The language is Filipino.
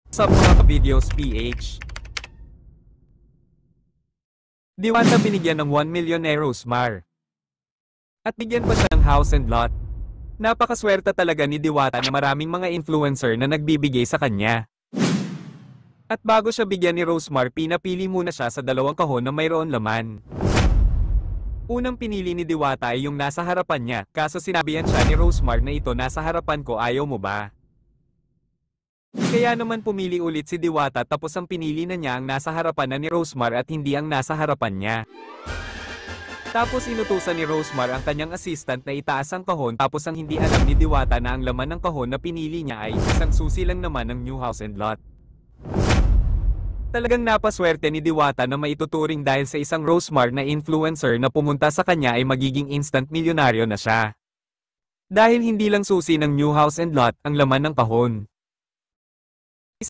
Sa mga videos PH. Diwata binigyan ng 1 million ni Rosemar. At bigyan pa siya ng house and lot. Napakaswerte talaga ni Diwata na maraming mga influencer na nagbibigay sa kanya. At bago siya bigyan ni Rosemar, pinapili muna siya sa dalawang kahon na mayroon laman. Unang pinili ni Diwata ay yung nasa harapan niya, kaso sinabihan siya ni Rosemar na ito nasa harapan ko, ayaw mo ba? Kaya naman pumili ulit si Diwata, tapos ang pinili na niya ang nasa harapan na ni Rosemar at hindi ang nasa harapan niya. Tapos inutusan ni Rosemar ang kanyang assistant na itaas ang kahon, tapos ang hindi alam ni Diwata na ang laman ng kahon na pinili niya ay isang susi lang naman ng new house and lot. Talagang napaswerte ni Diwata na maituturing dahil sa isang Rosemar na influencer na pumunta sa kanya ay magiging instant milyonaryo na siya. Dahil hindi lang susi ng new house and lot ang laman ng kahon.